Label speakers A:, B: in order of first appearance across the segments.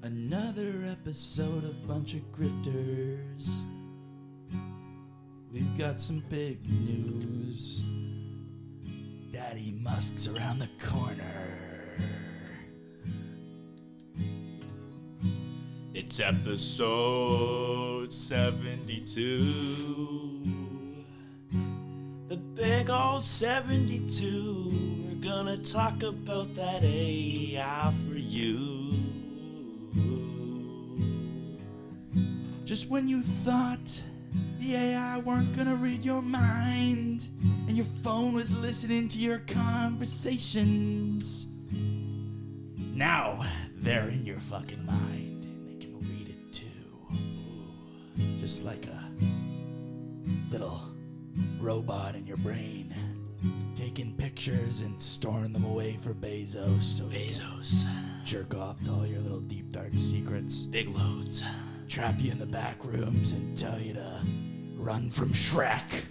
A: Another episode of Bunch of Grifters. We've got some big news. Daddy Musk's around the corner. It's episode 72. The big old 72. We're gonna talk about that AI for you. Just when you thought the AI weren't gonna read your mind and your phone was listening to your conversations, now they're in your fucking mind and they can read it too. Ooh, just like a little robot in your brain, taking pictures and storing them away for Bezos. So Bezos jerk off to all your little deep dark secrets. Big loads. Trap you in the back rooms and tell you to run from Shrek.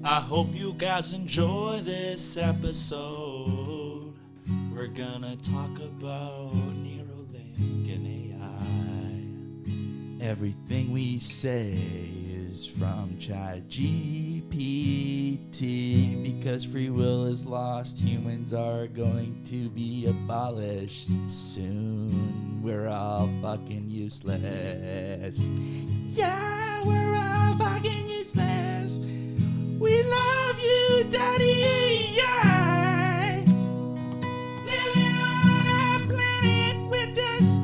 A: I hope you guys enjoy this episode. We're gonna talk about Neuralink and AI. Everything we say is from ChatGPT. Because free will is lost, humans are going to be abolished soon. We're all fucking useless. Yeah, we're all fucking useless. We love you, Daddy AI. Living on our planet with us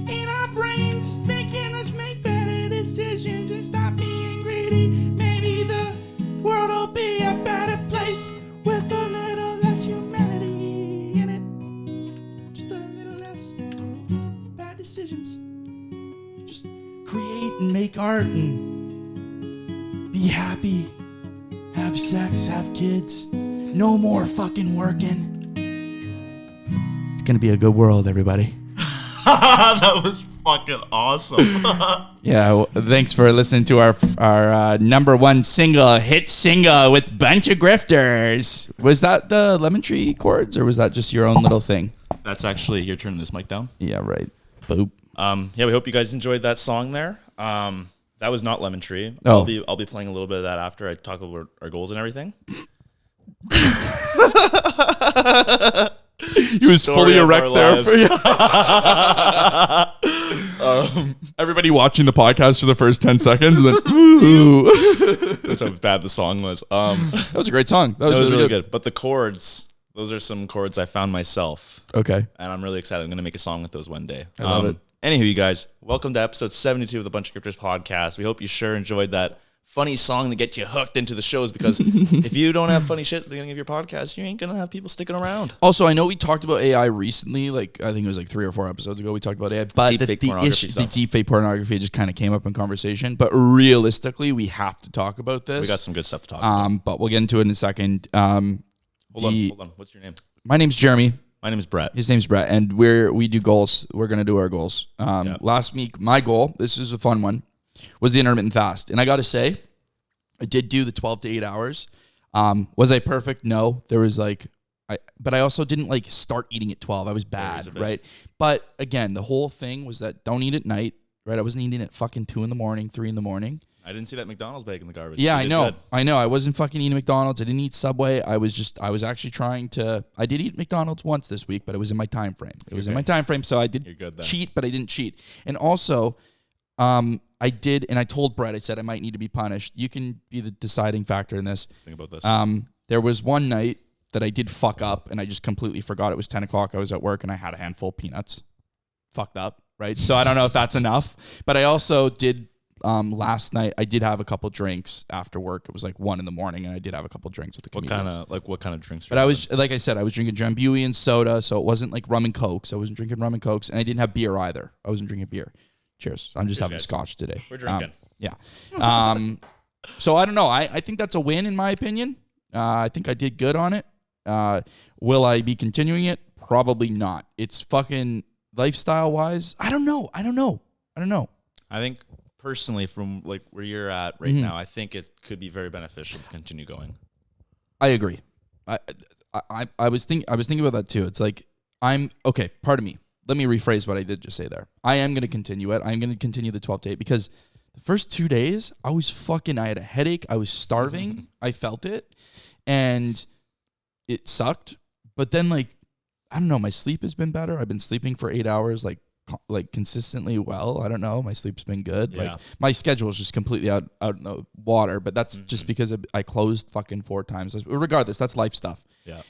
A: in our brains, making us make better decisions and stop being greedy. Maybe the world will be a better place with a little less humanity in it. Just a little less bad decisions. Just create and make art and be happy. Have sex, have kids. No more fucking working. It's gonna be a good world, everybody.
B: That was fucking awesome.
A: Yeah, well, thanks for listening to our number one hit single with Bunch of Grifters. Was that the Lemon Tree chords, or was that just your own little thing?
B: That's actually, you're turning this mic down.
A: Yeah, right. Boop.
B: Yeah, we hope you guys enjoyed that song there. That was not Lemon Tree.
A: Oh.
B: I'll be playing a little bit of that after I talk about our goals and everything.
A: He was fully erect there for you. Everybody watching the podcast for the first 10 seconds and then, ooh.
B: That's how bad the song was.
A: That was a great song. That was
B: really good. But the chords, those are some chords I found myself.
A: Okay.
B: And I'm really excited. I'm going to make a song with those one day.
A: I love it.
B: Anywho, you guys, welcome to episode 72 of the Bunch of Grifters podcast. We hope you sure enjoyed that funny song to get you hooked into the shows, because if you don't have funny shit at the beginning of your podcast, you ain't going to have people sticking around.
A: Also, I know we talked about AI recently, like I think it was like 3 or 4 episodes ago we talked about AI, but the deepfake pornography just kind of came up in conversation. But realistically, we have to talk about this.
B: We got some good stuff to talk about.
A: But we'll get into it in a second.
B: Hold on. What's your name?
A: My name's Jeremy.
B: My name is Brett.
A: His name's Brett, and we do goals. We're going to do our goals. Last week, my goal, this is a fun one, was the intermittent fast. And I got to say, I did do the 12 to 8 hours. Was I perfect? No. There was but I also didn't start eating at 12. I was bad, right? But again, the whole thing was that don't eat at night, right? I wasn't eating at fucking 2 in the morning, 3 in the morning.
B: I didn't see that McDonald's bag in the garbage.
A: Yeah, I know. I wasn't fucking eating McDonald's. I didn't eat Subway. I was actually trying to, I did eat McDonald's once this week, but it was in my time frame. In my time frame, so I did cheat, but I didn't cheat. And also, I did, and I told Brett, I said I might need to be punished. You can be the deciding factor in this.
B: Think about this.
A: There was one night that I did fuck up, and I just completely forgot it was 10 o'clock. I was at work, and I had a handful of peanuts. Fucked up, right? So I don't know if that's enough. But I also did, last night, I did have a couple drinks after work. It was like 1 in the morning, and I did have a couple drinks with the comedians.
B: What kind of drinks?
A: But I was, like I said, I was drinking Drambuie and soda, so it wasn't like rum and cokes. I wasn't drinking rum and cokes, and I didn't have beer either. I wasn't drinking beer. Cheers. I'm just having scotch today.
B: We're drinking.
A: Yeah. So I don't know. I think that's a win in my opinion. I think I did good on it. Will I be continuing it? Probably not. It's fucking lifestyle wise. I don't know. I
B: think personally, from like where you're at right now, I think it could be very beneficial to continue going.
A: I agree. I was thinking about that too. It's like, I'm okay. Pardon me. let me rephrase what I did just say there. I am going to continue it. I'm going to continue the 12 to 8 because the first 2 days, I had a headache. I was starving. I felt it. And it sucked. But then, like, I don't know, my sleep has been better. I've been sleeping for 8 hours, like consistently well. I don't know. My sleep's been good.
B: Yeah.
A: Like, my schedule is just completely out in the water. But that's just because I closed fucking 4 times. Regardless, that's life stuff.
B: Yeah.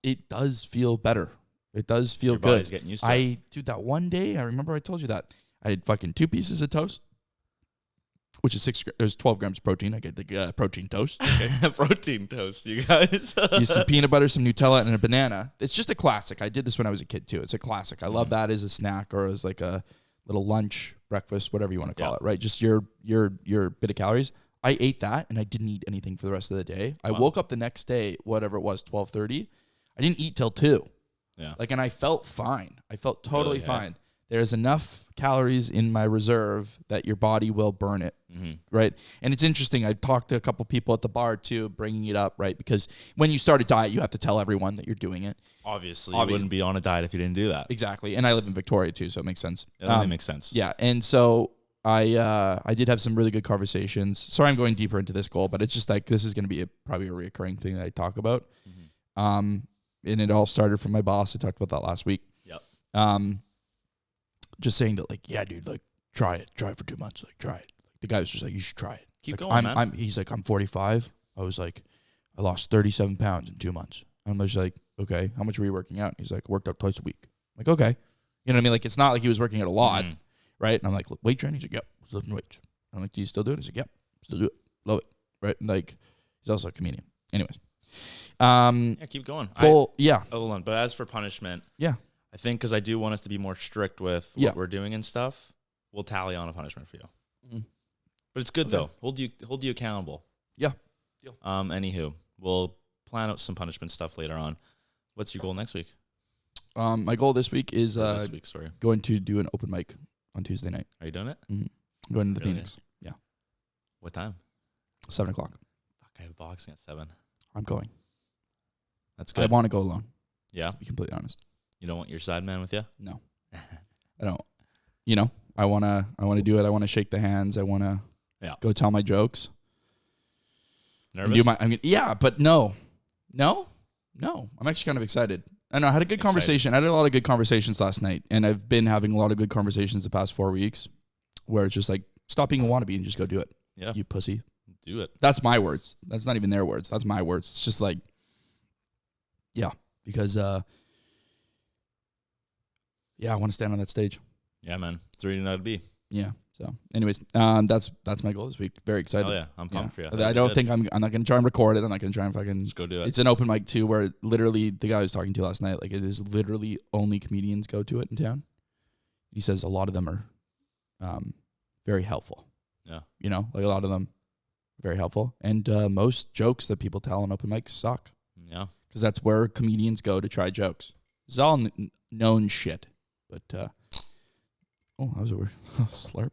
A: It does feel better. It does feel
B: Your
A: good.
B: body's getting used to it.
A: Dude, that one day, I remember I told you that. I had fucking 2 pieces of toast, which is there's 12 grams of protein. I get the protein toast.
B: Okay. Protein toast, you guys.
A: Use some peanut butter, some Nutella, and a banana. It's just a classic. I did this when I was a kid, too. It's a classic. I love that as a snack or as like a little lunch, breakfast, whatever you want to call it, right? Just your bit of calories. I ate that, and I didn't eat anything for the rest of the day. I woke up the next day, whatever it was, 12:30. I didn't eat till 2.
B: Yeah.
A: Like, and I felt fine. I felt totally fine. There's enough calories in my reserve that your body will burn it, right? And it's interesting. I've talked to a couple people at the bar, too, bringing it up, right? Because when you start a diet, you have to tell everyone that you're doing it.
B: Obviously. You wouldn't be on a diet if you didn't do that.
A: Exactly. And I live in Victoria, too, so it makes sense.
B: That only makes sense.
A: Yeah, and so I did have some really good conversations. Sorry I'm going deeper into this goal, but it's just like this is going to be probably a recurring thing that I talk about. And it all started from my boss. I talked about that last week.
B: Yep.
A: Just saying that, like, yeah, dude, like, try it for 2 months. Like, try it. Like, the guy was just like, you should try it.
B: Keep
A: like,
B: going, man.
A: He's like, I'm 45. I was like, I lost 37 pounds in 2 months. I'm just like, okay, how much were you working out? He's like, worked out twice a week. I'm like, okay. You know what I mean? Like, it's not like he was working out a lot, right? And I'm like, weight training? He's like, yep, I was lifting weights. I'm like, do you still do it? He's like, yep, still do it. Love it, right? And like, he's also a comedian. Anyways.
B: Yeah, keep going.
A: Hold
B: on. But as for punishment,
A: yeah.
B: I think because I do want us to be more strict with what we're doing and stuff, we'll tally on a punishment for you. But it's good though. Hold you accountable.
A: Yeah.
B: Anywho, we'll plan out some punishment stuff later on. What's your goal next week?
A: My goal this week is going to do an open mic on Tuesday night.
B: Are you doing it?
A: I'm going to the Phoenix. Yeah.
B: What time?
A: 7:00. Fuck,
B: I have boxing at 7.
A: I'm going.
B: That's good.
A: I want to go alone.
B: Yeah.
A: To be completely honest.
B: You don't want your side man with you?
A: No. I don't. You know, I wanna do it. I wanna shake the hands. I wanna go tell my jokes.
B: Nervous?
A: But no. I'm actually kind of excited. I know I had a good conversation. I had a lot of good conversations last night, and I've been having a lot of good conversations the past 4 weeks where it's just like, stop being a wannabe and just go do it.
B: Yeah.
A: You pussy.
B: Do it.
A: That's my words. That's not even their words. That's my words. It's just like, yeah, because I want to stand on that stage.
B: Yeah, man. It's really not to be.
A: Yeah. So, anyways, that's my goal this week. Very excited.
B: Oh yeah, I'm pumped for you.
A: I don't think I'm not gonna try and record it. I'm not gonna try and fucking
B: just go do it.
A: It's an open mic too, where literally the guy I was talking to last night, like it is literally only comedians go to it in town. He says a lot of them are very helpful.
B: Yeah.
A: You know, like a lot of them very helpful, and most jokes that people tell on open mics suck.
B: Yeah.
A: Because that's where comedians go to try jokes. It's all known shit, but. Oh, that was a weird slurp.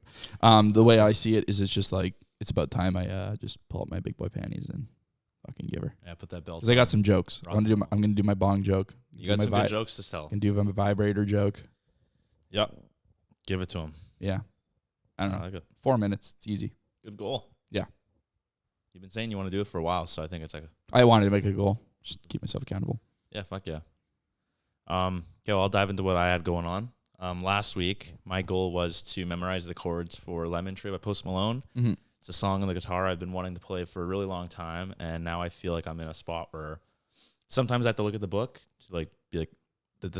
A: The way I see it is it's just like, it's about time I just pull up my big boy panties and fucking give her.
B: Yeah, put that belt on.
A: Because I got some jokes. I'm going to do my bong joke.
B: You got some good jokes to tell.
A: I can do my vibrator joke.
B: Yep. Give it to him.
A: Yeah. I don't know.
B: I like it.
A: 4 minutes. It's easy.
B: Good goal.
A: Yeah.
B: You've been saying you want to do it for a while, so I think it's like
A: I wanted to make a goal. Just keep myself accountable.
B: Yeah, fuck yeah. Okay, well, I'll dive into what I had going on. Last week, my goal was to memorize the chords for Lemon Tree by Post Malone.
A: Mm-hmm.
B: It's a song on the guitar I've been wanting to play for a really long time, and now I feel like I'm in a spot where sometimes I have to look at the book to be like,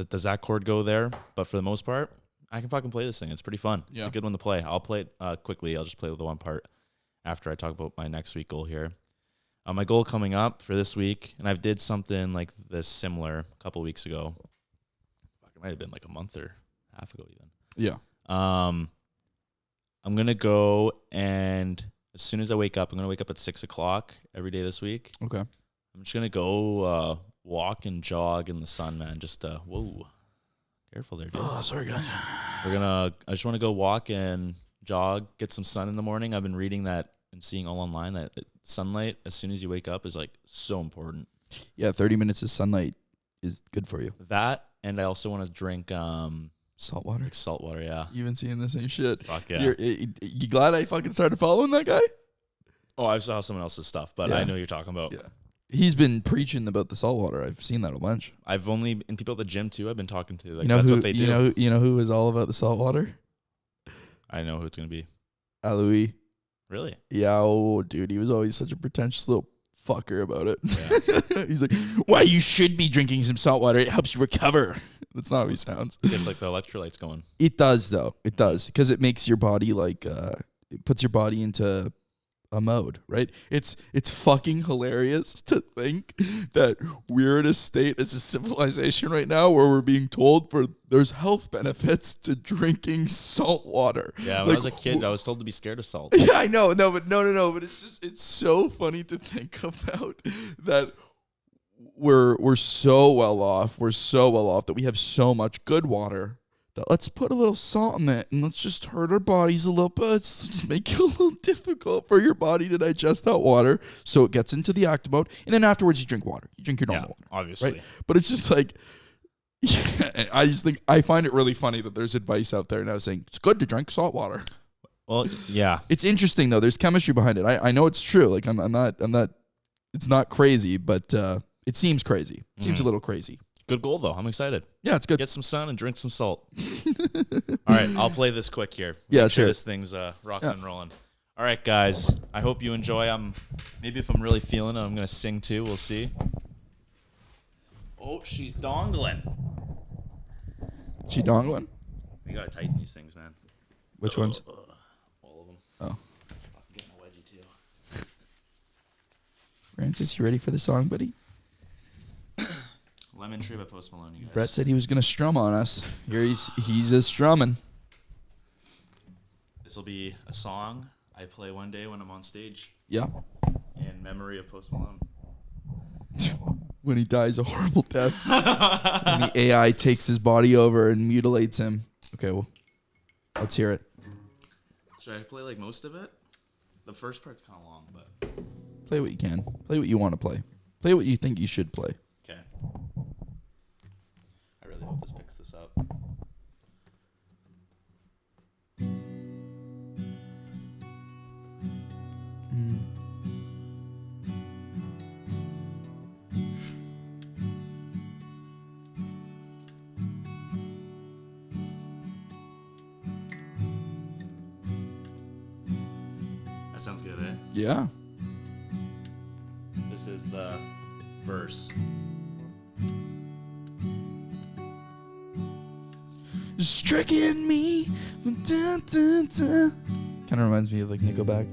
B: does that chord go there? But for the most part, I can fucking play this thing. It's pretty fun. Yeah. It's a good one to play. I'll play it quickly. I'll just play the one part after I talk about my next week goal here. My goal coming up for this week, and I did something like this similar a couple weeks ago. Fuck, it might have been like a month or half ago even.
A: Yeah.
B: I'm going to go, and as soon as I wake up, I'm going to wake up at 6 o'clock every day this week.
A: Okay.
B: I'm just going to go walk and jog in the sun, man. Just, whoa. Careful there, dude.
A: Oh, sorry, guys.
B: I just want to go walk and jog, get some sun in the morning. I've been reading that and seeing all online that sunlight as soon as you wake up is like so important.
A: Yeah, 30 minutes of sunlight is good for you.
B: That, and I also want to drink
A: Saltwater.
B: Like saltwater, yeah.
A: You've been seeing the same shit.
B: Fuck yeah.
A: You glad I fucking started following that guy?
B: Oh, I saw someone else's stuff, but I know what you're talking about.
A: Yeah. He's been preaching about the saltwater. I've seen that a bunch.
B: I've only, and people at the gym too, I've been talking to. Like,
A: What
B: they do.
A: You know who is all about the saltwater?
B: I know who it's going to be.
A: Aloui.
B: Really?
A: Yeah, oh, dude, he was always such a pretentious little fucker about it. Yeah. He's like, "Why you should be drinking some salt water? It helps you recover." That's not how he sounds.
B: It's like the electrolytes going.
A: It does, though. It does, because it makes your body like it puts your body into a mode, right? It's fucking hilarious to think that we're in a state as a civilization right now where we're being told there's health benefits to drinking salt water.
B: Yeah, when I was a kid, I was told to be scared of salt.
A: Yeah, I know. No, but but it's so funny to think about that we're so well off. We're so well off that we have so much good water that let's put a little salt in it and let's just hurt our bodies a little bit. Let's just make it a little difficult for your body to digest that water so it gets into the active mode. And then afterwards you drink water. You drink your normal water.
B: Obviously.
A: Right? But it's just like, I find it really funny that there's advice out there now saying it's good to drink salt water.
B: Well, yeah.
A: It's interesting though. There's chemistry behind it. I know it's true. Like I'm not, it's not crazy, but it seems crazy. It seems a little crazy.
B: Good goal, though. I'm excited.
A: Yeah, it's good.
B: Get some sun and drink some salt. All right, I'll play this quick here.
A: Yeah,
B: Make sure
A: sure.
B: this thing's rocking and rolling. All right, guys. I hope you enjoy. Maybe if I'm really feeling it, I'm going to sing too. We'll see. Oh, she's dongling.
A: She dongling?
B: We got to tighten these things, man.
A: Which ones?
B: All of them.
A: Oh.
B: I'm getting a wedgie, too.
A: Francis, you ready for the song, buddy?
B: Lemon Tree by Post Malone, you guys.
A: Brett said he was going to strum on us. Here he's just strumming.
B: This will be a song I play one day when I'm on stage
A: Yeah.
B: in memory of Post Malone.
A: When he dies a horrible death. And the AI takes his body over and mutilates him. Okay, well, let's hear it.
B: Should I play like most of it? The first part's kind of long, but...
A: Play what you can. Play what you want to play. Play what you think you should play.
B: Okay. I really hope this picks this up. That sounds good, eh?
A: Yeah.
B: This is the verse.
A: Stricken me. Kind of reminds me of like Nickelback.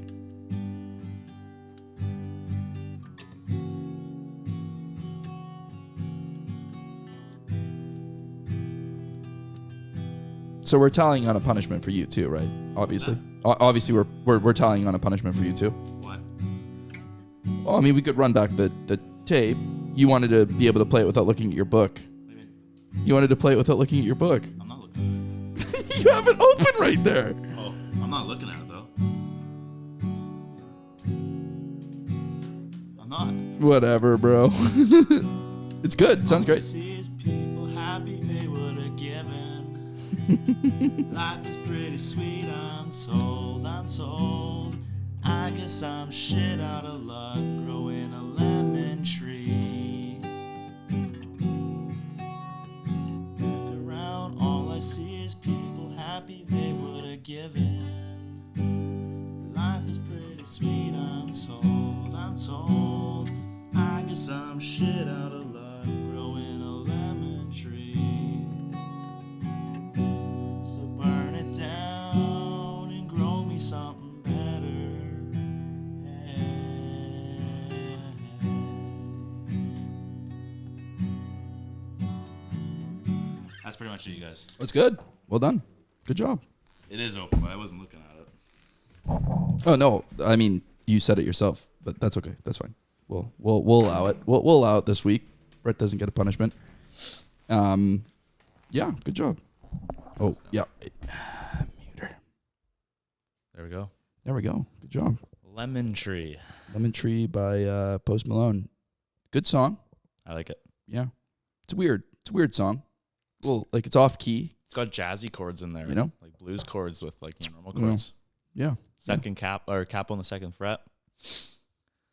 A: So we're tallying on a punishment for you too, right? Obviously. Obviously we're tallying on a punishment for you too.
B: What?
A: Well, I mean, we could run back the tape. You wanted to be able to play it without looking at your book.
B: What do you mean?
A: You wanted to play it without looking at your book.
B: I'm not looking at it.
A: You have it open right there.
B: Oh, I'm not looking at it, though. I'm not.
A: Whatever, bro. It's good. Sounds great.
B: People happy they would have given. Life is pretty sweet, I'm told, I guess I'm shit out of luck growing a lemon tree. Look around, all I see is people happy they would have given. Life is pretty sweet, I'm told, I guess I'm shit out of luck growing a lemon tree. So burn it down and grow me something better. That's pretty much it, you guys.
A: That's good. Well done. Good job.
B: It is open, but I wasn't looking at it.
A: Oh no, I mean you said it yourself, but that's okay. That's fine. We'll allow it. We'll allow it this week. Brett doesn't get a punishment. Yeah, good job. Oh yeah, mute her.
B: There we go.
A: There we go. Good job.
B: Lemon Tree.
A: Lemon Tree by Post Malone. Good song.
B: I like it.
A: Yeah, it's weird. It's a weird song. Well, like it's off key.
B: It's got jazzy chords in there.
A: You know?
B: Like blues chords with like normal chords.
A: Yeah.
B: Second cap or cap on the second fret.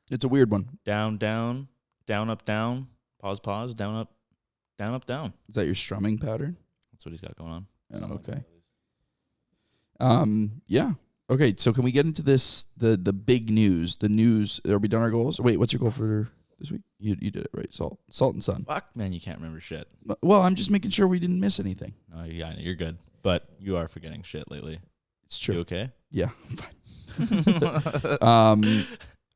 A: It's a weird one.
B: Down, down, down, up, down. Pause, pause. Down, up, down, up, down.
A: Is that your strumming pattern?
B: That's what he's got going on.
A: Oh, okay.
B: Like
A: Yeah. Okay, so can we get into this, the big news? The news, are we done our goals? Wait, what's your goal for this week? You did it, right? Salt and sun.
B: fuck, man, you can't remember shit.
A: Well, I'm just making sure we didn't miss anything.
B: No, yeah, you're good. But you are forgetting shit lately.
A: It's true.
B: You okay?
A: Yeah, I'm fine.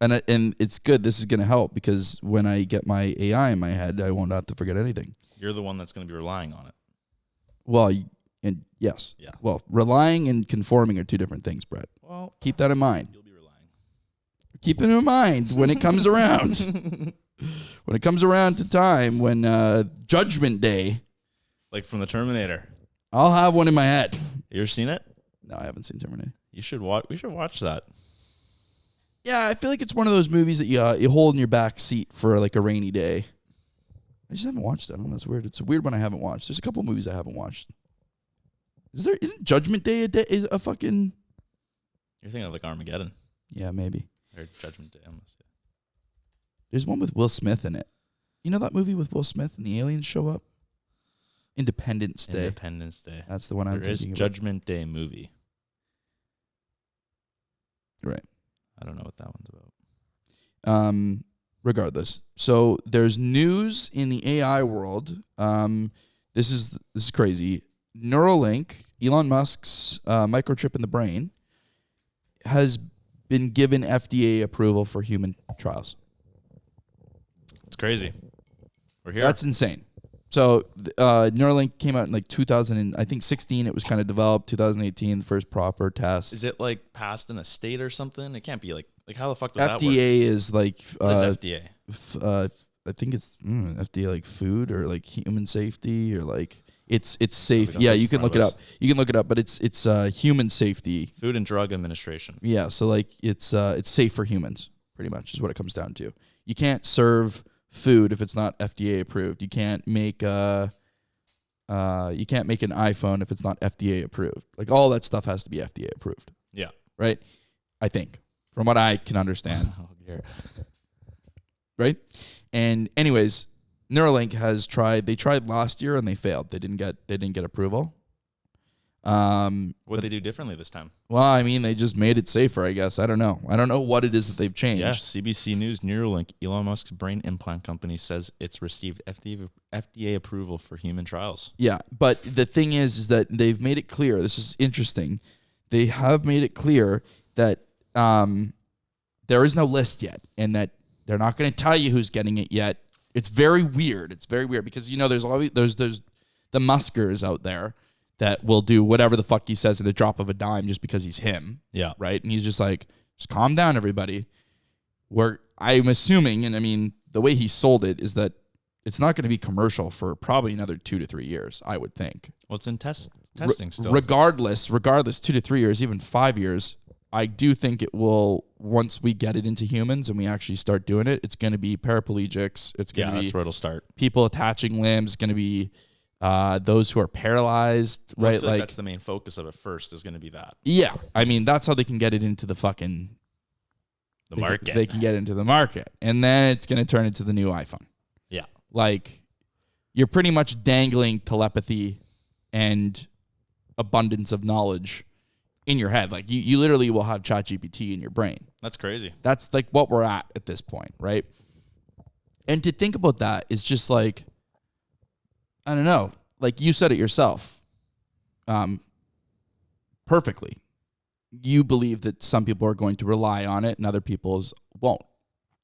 A: And it's good. This is going to help because when I get my AI in my head, I won't have to forget anything.
B: You're the one that's going to be relying on it.
A: Well, and yes.
B: Yeah.
A: Well, relying and conforming are two different things, Brett.
B: Well,
A: keep that in mind.
B: You'll be relying.
A: Keep it in mind when it comes around. When it comes around to time, when Judgment Day.
B: Like from the Terminator.
A: I'll have one in my head.
B: You ever seen it?
A: No, I haven't seen Terminator.
B: You should watch. We should watch that.
A: Yeah, I feel like it's one of those movies that you hold in your back seat for like a rainy day. I just haven't watched that. I don't know. It's weird. It's a weird one I haven't watched. There's a couple movies I haven't watched. Isn't Judgment Day a fucking?
B: You're thinking of like Armageddon
A: Yeah, maybe.
B: or Judgment Day. Almost.
A: There's one with Will Smith in it. You know that movie with Will Smith and the aliens show up? Independence Day.
B: Independence Day.
A: That's the one I'm
B: There is
A: thinking about.
B: Judgment Day movie.
A: Right.
B: I don't know what that one's about.
A: Regardless, so there's news in the AI world. This is crazy. Neuralink, Elon Musk's microchip in the brain, has been given FDA approval for human trials.
B: It's crazy. We're here.
A: That's insane. So Neuralink came out in like 2016. It was kind of developed. 2018, the first proper test.
B: Is it like passed in a state or something? It can't be like how the fuck does that work?
A: FDA is like
B: What is FDA?
A: I think it's FDA like food or like human safety or like it's safe.
B: got
A: Yeah,
B: this
A: you
B: in
A: can
B: front
A: look
B: of
A: it
B: us.
A: up. You can look it up, but it's human safety.
B: Food and Drug Administration.
A: Yeah, so like it's safe for humans, pretty much is what it comes down to. You can't serve food if it's not FDA approved. You can't make an iPhone if it's not FDA approved. Like all that stuff has to be FDA approved.
B: Yeah.
A: Right? I think. From what I can understand.
B: Oh, dear.
A: Right? And anyways, Neuralink they tried last year and they failed. They didn't get approval.
B: What did they do differently this time?
A: Well, I mean, they just made it safer, I guess. I don't know what it is that they've changed.
B: Yeah, CBC News, Neuralink, Elon Musk's brain implant company, says it's received FDA approval for human trials.
A: Yeah, but the thing is that they've made it clear. This is interesting. They have made it clear that there is no list yet, and that they're not going to tell you who's getting it yet. It's very weird. It's very weird because there's always there's the Muskers out there that will do whatever the fuck he says at the drop of a dime just because he's him.
B: Yeah.
A: Right? And he's just like, just calm down, everybody. I'm assuming, and I mean, the way he sold it is that it's not going to be commercial for probably another 2 to 3 years, I would think.
B: Well, it's in testing still.
A: Regardless, 2 to 3 years, even 5 years, I do think it will, once we get it into humans and we actually start doing it, it's going to be paraplegics. It's going to be
B: that's where it'll start.
A: people attaching limbs. It's going to be those who are paralyzed,
B: Well, I
A: right?
B: feel like
A: Like
B: that's the main focus of it first is going to be that.
A: yeah, I mean that's how they can get it into the fucking
B: market.
A: They can get into the market, and then it's going to turn into the new iPhone.
B: Yeah.
A: Like you're pretty much dangling telepathy and abundance of knowledge in your head. Like you literally will have ChatGPT in your brain.
B: That's crazy.
A: That's like what we're at this point, right? And to think about that is just like, I don't know, like you said it yourself, perfectly. You believe that some people are going to rely on it and other people's won't.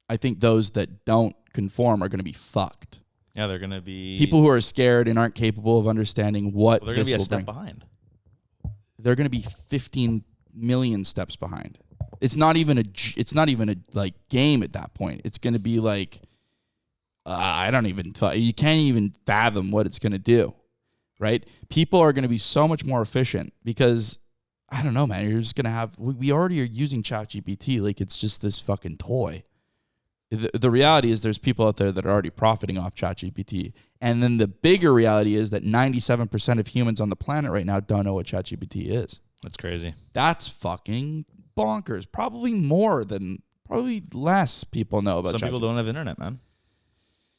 A: I think those that don't conform are going to be fucked.
B: Yeah, they're going to be
A: People who are scared and aren't capable of understanding what
B: they're going to be a
A: this will
B: step
A: bring.
B: behind.
A: They're going to be 15 million steps behind. It's not even a like game at that point. It's going to be like you can't even fathom what it's going to do, right? People are going to be so much more efficient because I don't know, man. You're just going to have we already are using ChatGPT like it's just this fucking toy. the reality is there's people out there that are already profiting off ChatGPT. And then the bigger reality is that 97% of humans on the planet right now don't know what ChatGPT is.
B: That's crazy.
A: That's fucking bonkers. Probably less people know about ChatGPT.
B: Some people don't have internet, man.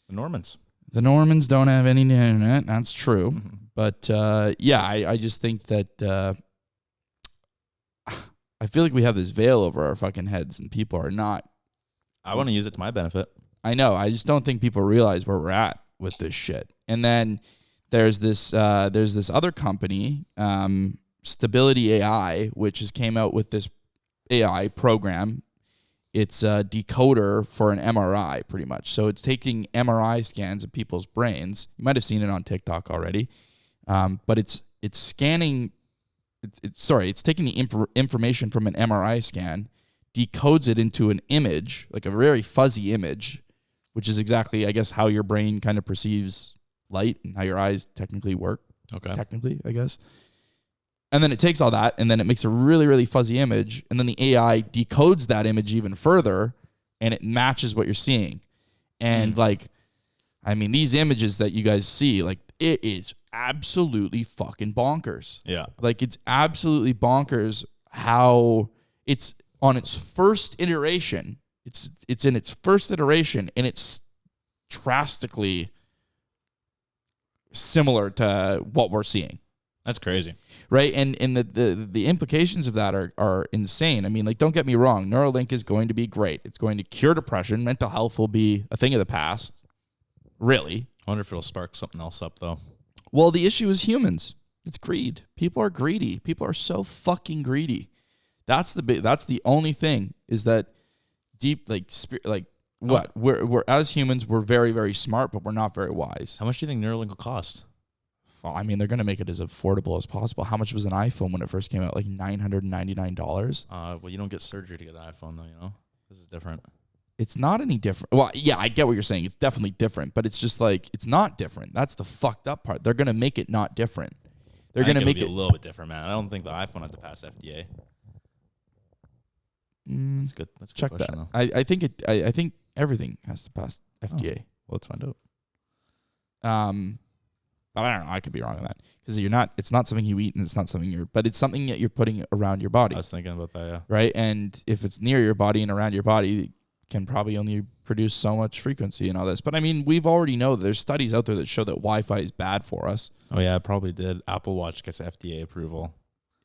B: The Normans.
A: The Normans don't have any internet. That's true. Mm-hmm. But I just think that I feel like we have this veil over our fucking heads and people are not.
B: I want to use it to my benefit.
A: I know. I just don't think people realize where we're at with this shit. And then there's this other company, Stability AI, which has came out with this AI program. It's a decoder for an MRI, pretty much. So it's taking MRI scans of people's brains. You might have seen it on TikTok already, but it's scanning. It's taking the information from an MRI scan, decodes it into an image, like a very fuzzy image, which is exactly, I guess, how your brain kind of perceives light and how your eyes technically work.
B: Okay.
A: Technically, I guess. And then it takes all that, and then it makes a really, really fuzzy image, and then the AI decodes that image even further, and it matches what you're seeing. And, these images that you guys see, it is absolutely fucking bonkers.
B: Yeah.
A: It's absolutely bonkers how it's on its first iteration. It's in its first iteration, and it's drastically similar to what we're seeing.
B: That's crazy.
A: Right? And the implications of that are insane. I mean, don't get me wrong. Neuralink is going to be great. It's going to cure depression. Mental health will be a thing of the past. Really.
B: I wonder if it'll spark something else up, though.
A: Well, the issue is humans. It's greed. People are greedy. People are so fucking greedy. That's the only thing is that deep, what? We're as humans, we're very, very smart, but we're not very wise.
B: How much do you think Neuralink will cost?
A: Well, I mean, they're going to make it as affordable as possible. How much was an iPhone when it first came out? $999?
B: Well, you don't get surgery to get an iPhone, though, you know? This is different.
A: It's not any different. Well, yeah, I get what you're saying. It's definitely different, but it's just it's not different. That's the fucked up part. They're going to make it not different. They're going to make it
B: a little bit different, man. I don't think the iPhone has to pass FDA. That's good. That's a good
A: check
B: question,
A: that.
B: Though.
A: I think everything has to pass FDA.
B: Oh, well, let's find out.
A: But I don't know. I could be wrong on that because it's not something you eat and it's not something but it's something that you're putting around your body.
B: I was thinking about that, yeah.
A: Right. And if it's near your body and around your body, it can probably only produce so much frequency and all this. But I mean, we've already know that there's studies out there that show that Wi-Fi is bad for us.
B: Oh yeah, it probably did. Apple Watch gets FDA approval.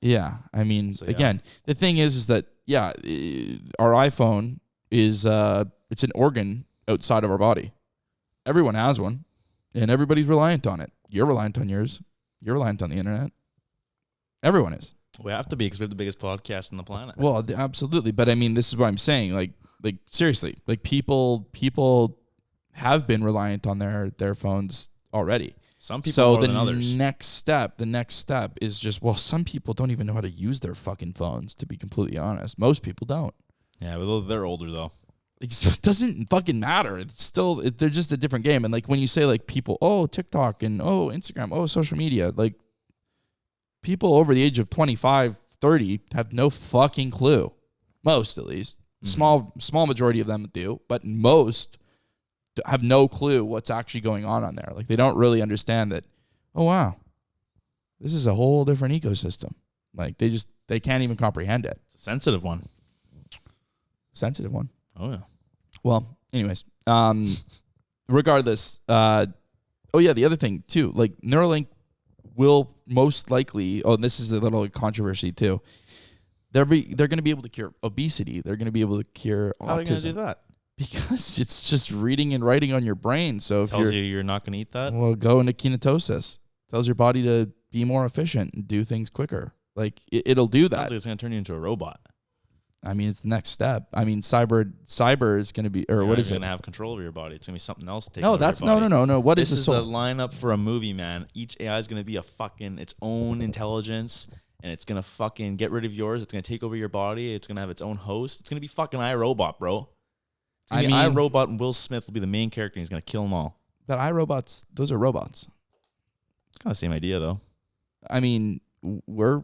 A: Yeah. I mean, again, the thing is that, our iPhone is, it's an organ outside of our body. Everyone has one and everybody's reliant on it. You're reliant on yours. You're reliant on the internet. Everyone is.
B: We have to be because we're the biggest podcast on the planet.
A: Well, absolutely. But I mean, this is what I'm saying. Seriously, people have been reliant on their phones already.
B: Some people more than others.
A: The next step is just, some people don't even know how to use their fucking phones, to be completely honest. Most people don't.
B: Yeah, but they're older, though.
A: It doesn't fucking matter. It's still, they're just a different game. And when you say people, TikTok and Instagram, social media, people over the age of 25, 30 have no fucking clue. Most, at least. Mm-hmm. Small majority of them do, but most have no clue what's actually going on there. They don't really understand that, oh, wow, this is a whole different ecosystem. They can't even comprehend it.
B: It's a sensitive one.
A: Sensitive one.
B: Oh, yeah.
A: Well, anyways, regardless, the other thing too, Neuralink will most likely, and this is a little controversy too, they're going to be able to cure obesity. They're going to be able to cure autism.
B: How are they going to do that?
A: Because it's just reading and writing on your brain. So if
B: tells you're not going to eat that?
A: Well, go into ketosis. Tells your body to be more efficient and do things quicker. It'll do that.
B: Sounds like it's going to turn you into a robot.
A: I mean, it's the next step. I mean, cyber is going to be, or what is it?
B: You're going to have control over your body. It's going to be something else taking
A: over
B: your body.
A: No. What is
B: this?
A: This
B: is the lineup for a movie, man. Each AI is going to be a fucking its own intelligence, and it's going to fucking get rid of yours. It's going to take over your body. It's going to have its own host. It's going to be fucking iRobot, bro. iRobot, and Will Smith will be the main character, and he's going to kill them all.
A: But iRobots, those are robots.
B: It's kind of the same idea, though.
A: I mean, we're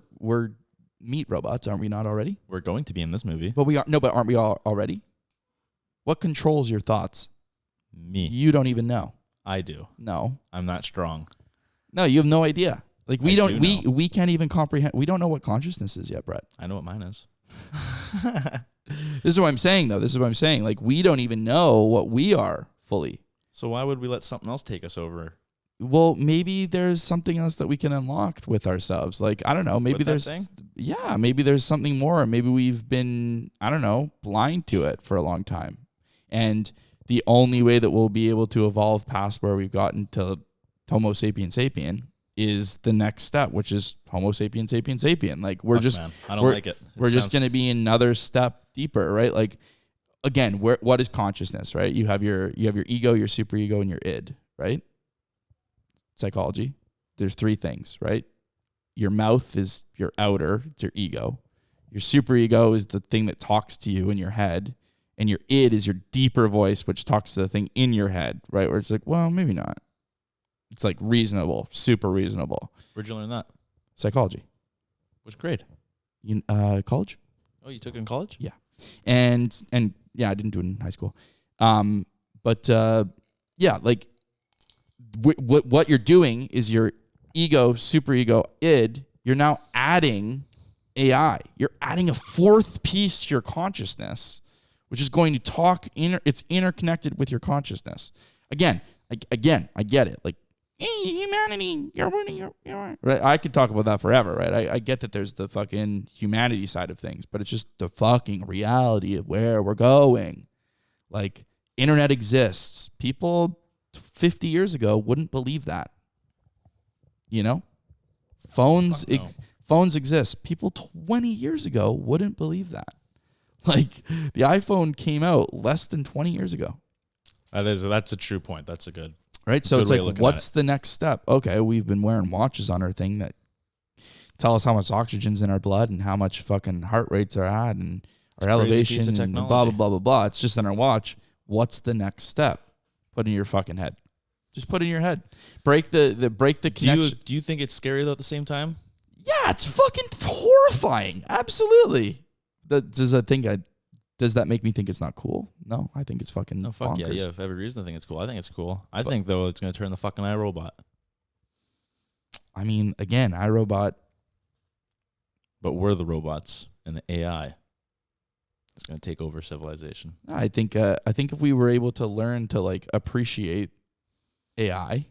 A: meat robots, aren't we not already?
B: We're going to be in this movie.
A: But we are. No, but aren't we all already? What controls your thoughts?
B: Me.
A: You don't even know.
B: I do.
A: No.
B: I'm not strong.
A: No, you have no idea. Like we
B: I
A: don't,
B: do know.
A: we can't even comprehend. We don't know what consciousness is yet, Brett.
B: I know what mine is.
A: This is what I'm saying, though. This is what I'm saying. Like, we don't even know what we are fully.
B: So why would we let something else take us over?
A: Well, maybe there's something else that we can unlock with ourselves. Like, I don't know. Maybe
B: With that
A: there's,
B: thing?
A: yeah, maybe there's something more. Maybe we've been, I don't know, blind to it for a long time. And the only way that we'll be able to evolve past where we've gotten to Homo sapien sapien is the next step, which is Homo sapien sapien sapien. Like, we're
B: Fuck,
A: just,
B: man. I don't like it.
A: We're just going to be another step deeper, right? Like, again, what is consciousness, right? You have your ego, your superego, and your id, right? Psychology. There's three things, right? Your mouth is your outer, it's your ego. Your superego is the thing that talks to you in your head, and your id is your deeper voice, which talks to the thing in your head, right? Where it's like, well, maybe not. It's like reasonable, super reasonable.
B: Where'd you learn that?
A: Psychology.
B: Which grade?
A: College.
B: Oh, you took it in college?
A: Yeah. And yeah, I didn't do it in high school. But yeah, like what you're doing is your ego, superego, id, you're now adding AI. You're adding a fourth piece to your consciousness, which is going to talk, it's interconnected with your consciousness. Again, I get it. Like, hey, humanity, you're winning, you're right. I could talk about that forever, right? I get that there's the fucking humanity side of things, but it's just the fucking reality of where we're going. Like, internet exists. People 50 years ago wouldn't believe that. You know? Phones exist. People 20 years ago wouldn't believe that. Like, the iPhone came out less than 20 years ago.
B: That's a true point. That's a good.
A: Right? So it's like, what's the next step? Okay, we've been wearing watches on our thing that tell us how much oxygen's in our blood and how much fucking heart rates are at and our elevation and blah, blah, blah, blah, blah. It's just on our watch. What's the next step? Put in your fucking head. Just put it in your head. Break the connection.
B: Do you think it's scary though at the same time?
A: Yeah, it's fucking horrifying. Absolutely. Does that make me think it's not cool? No, I think it's fucking
B: fuck
A: bonkers.
B: yeah, you have every reason to think it's cool. I think it's cool. I think though it's gonna turn the fucking iRobot.
A: I mean, again, iRobot.
B: But we're the robots and the AI. It's gonna take over civilization.
A: I think if we were able to learn to like appreciate AI,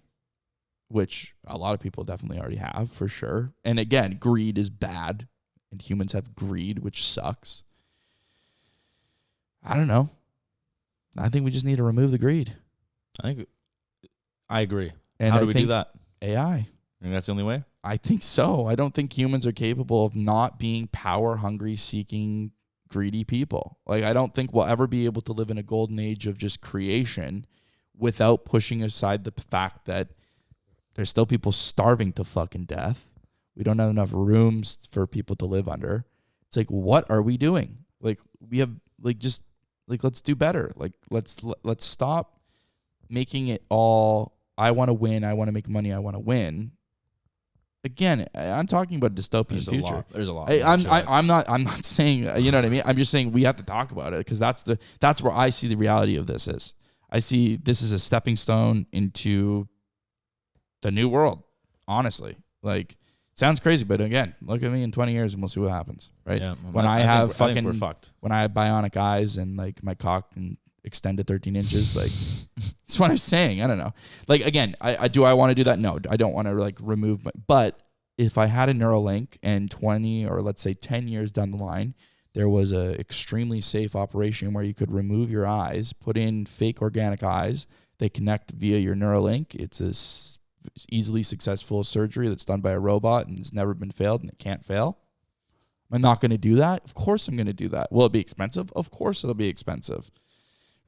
A: which a lot of people definitely already have for sure. And again, greed is bad, and humans have greed, which sucks. I don't know. I think we just need to remove the greed.
B: I agree.
A: And
B: how do we do that?
A: AI.
B: And that's the only way?
A: I think so. I don't think humans are capable of not being power hungry, seeking, greedy people. Like, I don't think we'll ever be able to live in a golden age of just creation without pushing aside the fact that there's still people starving to fucking death. We don't have enough rooms for people to live under. It's like, what are we doing? Like, we have just let's do better. Like, let's stop making it all, I want to win, I want to make money, I want to win. Again, I'm talking about a dystopian future.
B: There's a lot.
A: I'm not saying, you know what I mean? I'm just saying we have to talk about it, because that's where I see the reality of this is. I see this as a stepping stone into the new world, honestly. Like, sounds crazy, but again, look at me in 20 years and we'll see what happens, right?
B: Yeah,
A: I think we're
B: fucked.
A: When I have bionic eyes and like my cock can extend to 13 inches, like, that's what I'm saying. I don't know. Like, again, I want to do that? No, I don't want to like remove but if I had a Neuralink and 20 or let's say 10 years down the line, there was a extremely safe operation where you could remove your eyes, put in fake organic eyes. They connect via your Neuralink. It's a easily successful surgery that's done by a robot and it's never been failed and it can't fail. Am I not going to do that? Of course I'm going to do that. Will it be expensive? Of course it'll be expensive.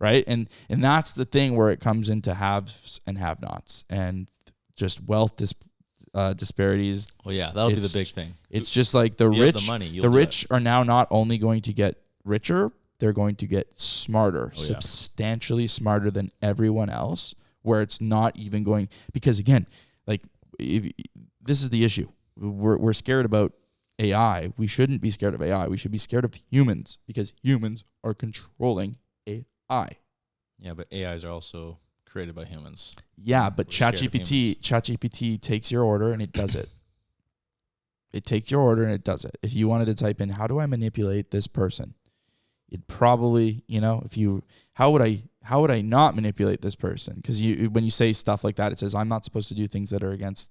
A: Right? And that's the thing where it comes into haves and have-nots and just wealth disparities.
B: Well, yeah, that'll be the big thing.
A: It's just like the rich are now not only going to get richer, they're going to get smarter, substantially smarter than everyone else, where it's not even going, because again, like, this is the issue. We're scared about AI. We shouldn't be scared of AI. We should be scared of humans, because humans are controlling
B: Yeah, but AIs are also created by humans.
A: Yeah, but
B: We're scared of
A: ChatGPT takes your order and it does it. It takes your order and it does it. If you wanted to type in, how do I manipulate this person? It'd probably, how would I not manipulate this person? Because when you say stuff like that, it says, I'm not supposed to do things that are against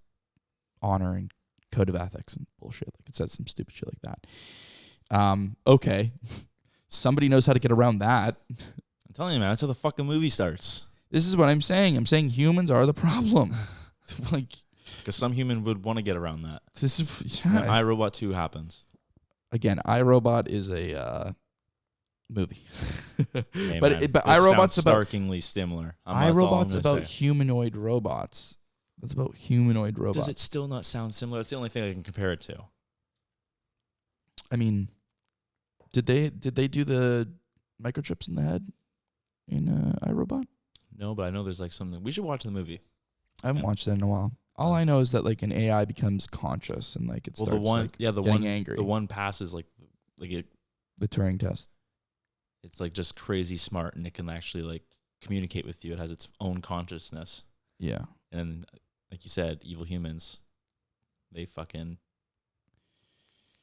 A: honor and code of ethics and bullshit. Like it says some stupid shit like that. Okay. Somebody knows how to get around that.
B: I'm telling you, man, that's how the fucking movie starts.
A: This is what I'm saying. I'm saying humans are the problem. Like,
B: because some human would want to get around that.
A: This is
B: When iRobot 2 happens.
A: Again, iRobot is a movie.
B: Hey,
A: but
B: man,
A: iRobot's about
B: starkingly similar.
A: iRobot's about humanoid robots. That's about humanoid robots.
B: Does it still not sound similar? That's the only thing I can compare it to.
A: I mean, did they do the microchips in the head in iRobot?
B: No, but I know there's like something. We should watch the movie.
A: I haven't watched that in a while. All I know is that like an AI becomes conscious and like it starts getting angry.
B: The one passes like it,
A: the Turing test.
B: It's like just crazy smart and it can actually like communicate with you. It has its own consciousness.
A: Yeah.
B: And like you said, evil humans, they fucking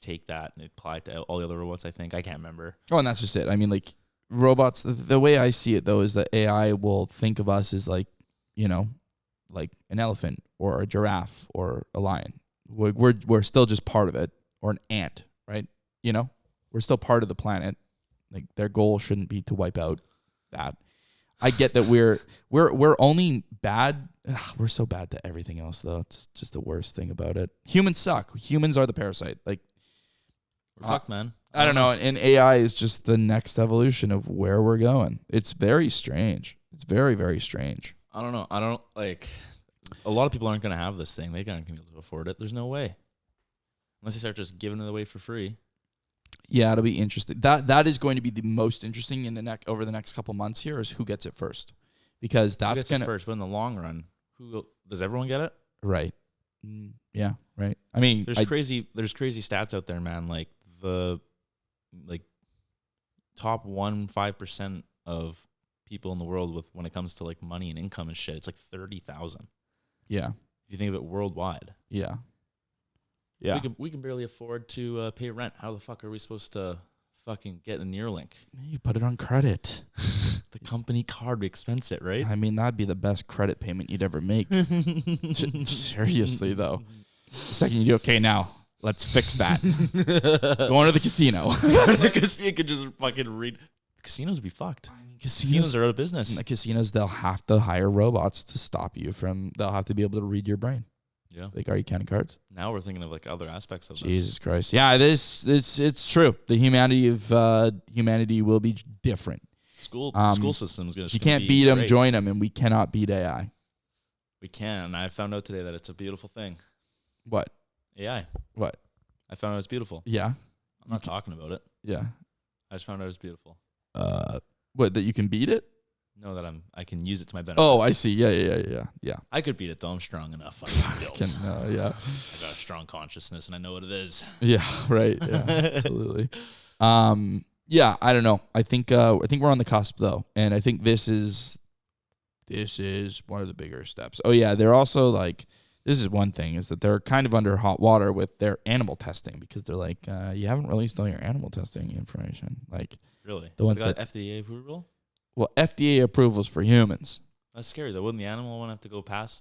B: take that and apply it to all the other robots, I think. I can't remember.
A: Oh, and that's just it. I mean, like robots, the way I see it though is that AI will think of us as like, like an elephant or a giraffe or a lion. We're still just part of it, or an ant, right? We're still part of the planet. Like their goal shouldn't be to wipe out that. I get that we're only bad. We're so bad to everything else though. It's just the worst thing about it. Humans suck. Humans are the parasite. Like
B: we're fucked, man.
A: I don't know. And AI is just the next evolution of where we're going. It's very strange. It's very, very strange.
B: I don't know. I don't like. A lot of people aren't going to have this thing. They aren't going to be able to afford it. There's no way, unless they start just giving it away for free.
A: Yeah, it'll be interesting. That is going to be the most interesting in the over the next couple months here is who gets it first, because that's
B: who gets it first. But in the long run, does everyone get it?
A: Right. Yeah. Right. I mean,
B: there's crazy stats out there, man. Like the top 1-5% of people in the world when it comes to like money and income and shit, it's like 30,000.
A: Yeah.
B: If you think of it worldwide.
A: Yeah. Yeah.
B: We can barely afford to pay rent. How the fuck are we supposed to fucking get a Neuralink?
A: You put it on credit.
B: The company card, we expense it, right?
A: I mean, that'd be the best credit payment you'd ever make. Seriously, though. The second you do, okay, now let's fix that. Going to the casino.
B: You could just fucking read. Casinos would be fucked. Casinos are out of business.
A: In the casinos, they'll have to hire robots to stop you from. They'll have to be able to read your brain.
B: Yeah.
A: Like, are you counting cards?
B: Now we're thinking of like other aspects of
A: Jesus Christ. Yeah, it's true. The humanity will be different.
B: School system is going to.
A: You can't beat them, join them, and we cannot beat AI.
B: We can. I found out today that it's a beautiful thing.
A: What?
B: AI.
A: What?
B: I found out it's beautiful.
A: Yeah.
B: I'm not talking about it.
A: Yeah.
B: I just found out it's beautiful.
A: What, that you can beat it?
B: No, that I can use it to my benefit.
A: Oh, I see. Yeah.
B: I could beat it though. I'm strong enough.
A: Yeah.
B: I got a strong consciousness and I know what it is.
A: Yeah, right. Yeah, absolutely. Yeah, I don't know. I think we're on the cusp though, and I think this is one of the bigger steps. Oh yeah, they're also like, this is one thing, is that they're kind of under hot water with their animal testing, because they're like, you haven't released all your animal testing information. Like,
B: really?
A: The ones
B: got FDA approval?
A: Well, FDA approvals for humans.
B: That's scary though. Wouldn't the animal one have to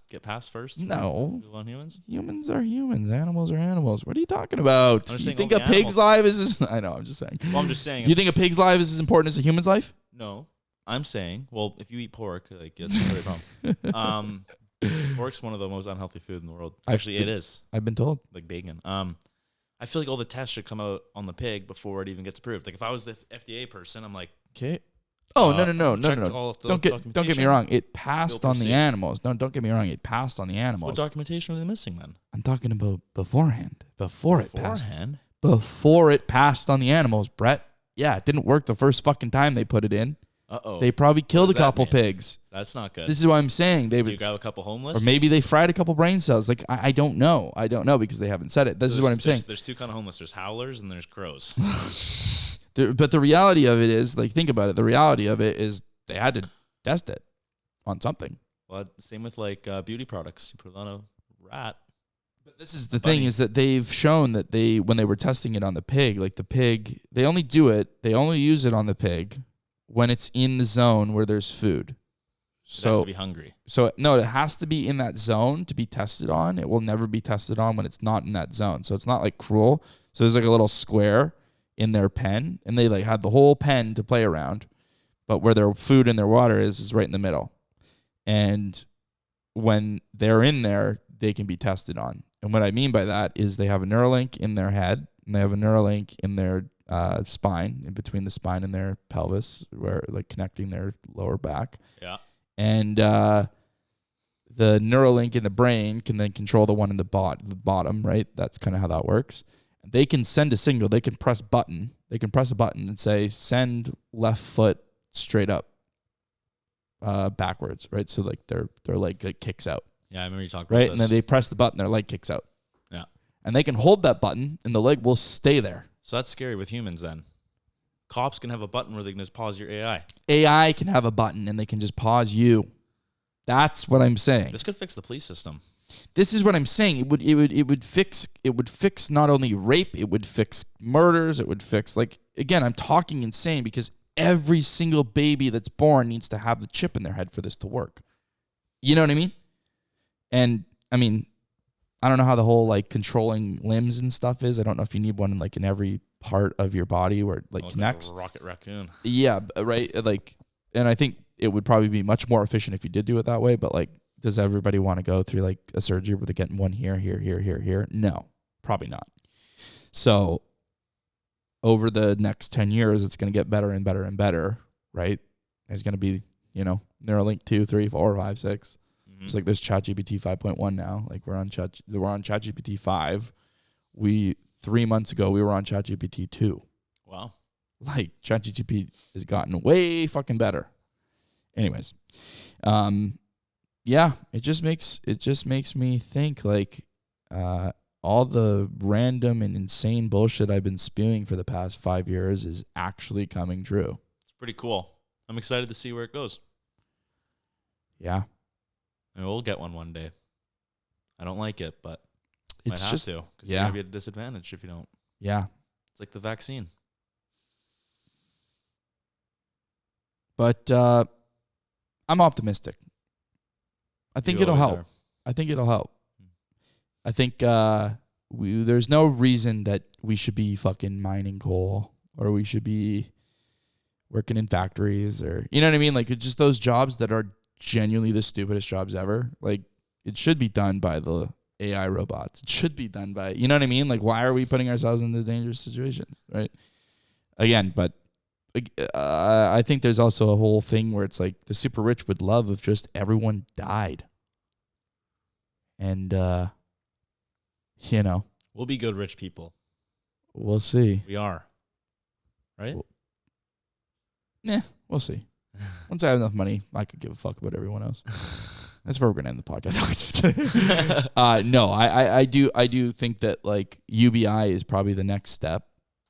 B: get past first?
A: No.
B: On humans?
A: Humans are humans. Animals are animals. What are you talking about? You think a pig's life is... I know, I'm just saying.
B: Well, I'm just saying.
A: You think a pig's life is as important as a human's life?
B: No. I'm saying, well, if you eat pork, like, it's not really a problem. Pork's one of the most unhealthy food in the world. Actually, it is.
A: I've been told.
B: Like bacon. I feel like all the tests should come out on the pig before it even gets approved. Like, if I was the FDA person, I'm like, okay.
A: Oh, no. Don't get me wrong. It passed on the animals. No, don't get me wrong. It passed on the animals.
B: What documentation are they missing then?
A: I'm talking about beforehand. Before it passed on the animals, Brett. Yeah, it didn't work the first fucking time they put it in.
B: Uh-oh.
A: They probably killed a couple pigs.
B: That's not good.
A: This is what I'm saying.
B: Did you grab a couple homeless?
A: Or maybe they fried a couple brain cells. Like, I don't know. I don't know because they haven't said it. This is what I'm saying.
B: There's two kind of homeless. There's howlers and there's crows.
A: But the reality of it is, like, think about it. The reality of it is they had to test it on something.
B: Well, same with like beauty products. You put it on a rat.
A: But this is the thing is that they've shown that when they were testing it on the pig, like the pig, they only use it on the pig when it's in the zone where there's food.
B: So, it has to be hungry.
A: So, no, it has to be in that zone to be tested on. It will never be tested on when it's not in that zone. So it's not like cruel. So there's like a little square in their pen, and they like had the whole pen to play around. But where their food and their water is right in the middle. And when they're in there, they can be tested on. And what I mean by that is they have a Neuralink in their head, and they have a Neuralink in their spine, in between the spine and their pelvis, where like connecting their lower back.
B: Yeah.
A: And the Neuralink in the brain can then control the one in the bottom, right? That's kind of how that works. They can send a signal. They can press button. They can press a button and say, send left foot straight up, backwards, right? So like their leg like kicks out.
B: Yeah, I remember you talking
A: right?
B: about this.
A: And then they press the button, their leg kicks out.
B: Yeah.
A: And they can hold that button, and the leg will stay there.
B: So that's scary with humans then. Cops can have a button where they can just pause your AI.
A: AI can have a button, and they can just pause you. That's what I'm saying.
B: This could fix the police system.
A: This is what I'm saying. It would fix not only rape, it would fix murders, it would fix, like, again, I'm talking insane because every single baby that's born needs to have the chip in their head for this to work. You know what I mean? And I mean, I don't know how the whole like controlling limbs and stuff is. I don't know if you need one in like in every part of your body where it like connects.
B: Like a rocket raccoon.
A: Yeah, right. Like, and I think it would probably be much more efficient if you did do it that way. But like, does everybody want to go through like a surgery where they're getting one here? No, probably not. So over the next 10 years, it's going to get better and better and better, right? There's going to be, Neuralink 2, 3, 4, 5, 6. Mm-hmm. It's like there's ChatGPT 5.1 now. Like we're on ChatGPT 5. 3 months ago, we were on ChatGPT 2.
B: Wow.
A: Like ChatGPT has gotten way fucking better. Anyways, yeah, it just makes me think like all the random and insane bullshit I've been spewing for the past 5 years is actually coming true.
B: It's pretty cool. I'm excited to see where it goes.
A: Yeah.
B: And we'll get one day. I don't like it, but
A: it's
B: might have
A: just
B: to, because
A: yeah.
B: you're going to be at a disadvantage if you don't.
A: Yeah.
B: It's like the vaccine.
A: But I'm optimistic. I think it'll help. I think there's no reason that we should be fucking mining coal or we should be working in factories or, you know what I mean? Like just those jobs that are genuinely the stupidest jobs ever. Like it should be done by the AI robots. It should be done by, you know what I mean? Like why are we putting ourselves in these dangerous situations, right? Again, but I think there's also a whole thing where it's like the super rich would love if just everyone died. And,
B: we'll be good rich people.
A: We'll see.
B: We are. Right?
A: We'll see. Once I have enough money, I could give a fuck about everyone else. That's where we're going to end the podcast. I'm just kidding. No, I do think that like UBI is probably the next step.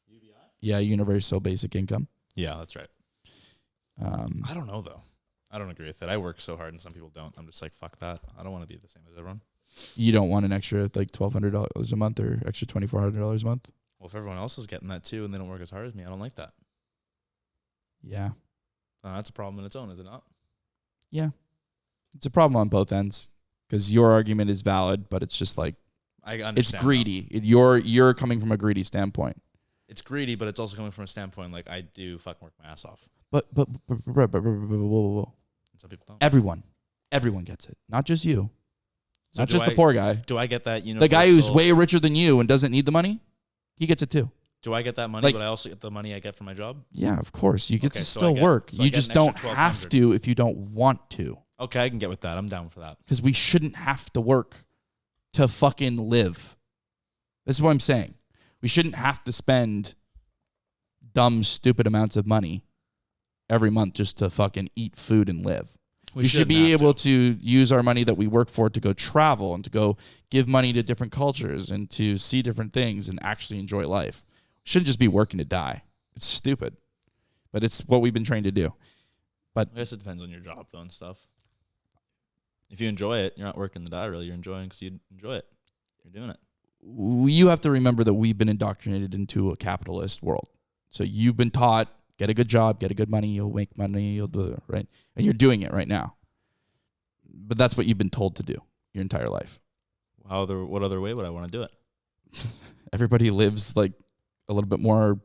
A: UBI? Yeah, universal basic income.
B: Yeah, that's right. I don't know, though. I don't agree with it. I work so hard and some people don't. I'm just like, fuck that. I don't want to be the same as everyone.
A: You don't want an extra like $1,200 a month or extra $2,400 a month?
B: Well, if everyone else is getting that too and they don't work as hard as me, I don't like that.
A: Yeah.
B: That's a problem in its own, is it not?
A: Yeah. It's a problem on both ends because your argument is valid, but it's just like,
B: I understand.
A: It's greedy. You're coming from a greedy standpoint.
B: It's greedy, but it's also coming from a standpoint like I do fucking work my ass off.
A: But whoa.
B: Some people don't.
A: Everyone gets it. Not just you. So not just the poor guy.
B: Do I get that?
A: The guy who's way richer than you and doesn't need the money, he gets it too.
B: Do I get that money, but I also get the money I get from my job?
A: Yeah, of course. You get to still work. You just don't have to if you don't want to.
B: Okay, I can get with that. I'm down for that.
A: Because we shouldn't have to work to fucking live. This is what I'm saying. We shouldn't have to spend dumb, stupid amounts of money every month just to fucking eat food and live. We should be able to use our money that we work for to go travel and to go give money to different cultures and to see different things and actually enjoy life. We shouldn't just be working to die. It's stupid. But it's what we've been trained to do.
B: I guess it depends on your job though and stuff. If you enjoy it, you're not working to die. Really, you're enjoying because you enjoy it. You're doing it.
A: You have to remember that we've been indoctrinated into a capitalist world. So you've been taught, get a good job, get a good money, you'll make money, you'll do it, right? And you're doing it right now. But that's what you've been told to do your entire life.
B: What other way would I want to do it?
A: Everybody lives like a little bit more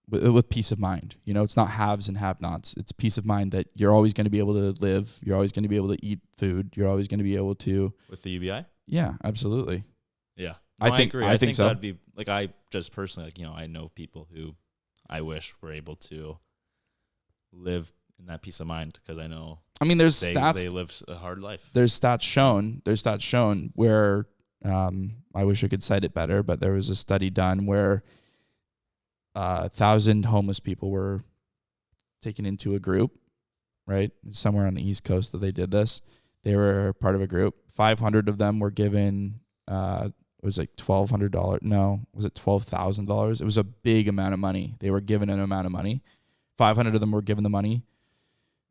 A: with peace of mind. You know, it's not haves and have-nots. It's peace of mind that you're always going to be able to live. You're always going to be able to eat food. You're always going to be able to.
B: With the UBI?
A: Yeah, absolutely.
B: Yeah.
A: No, I agree.
B: I think
A: so.
B: that'd be like, I just personally, like, you know, I know people who I wish were able to live in that peace of mind because I know. I mean, there's stats. They live a hard life.
A: There's stats shown where I wish I could cite it better, but there was a study done where 1,000 homeless people were taken into a group, right? Somewhere on the East Coast that they did this. They were part of a group. 500 of them were given, it was like $1,200. No, was it $12,000? It was a big amount of money. They were given an amount of money. 500 of them were given the money.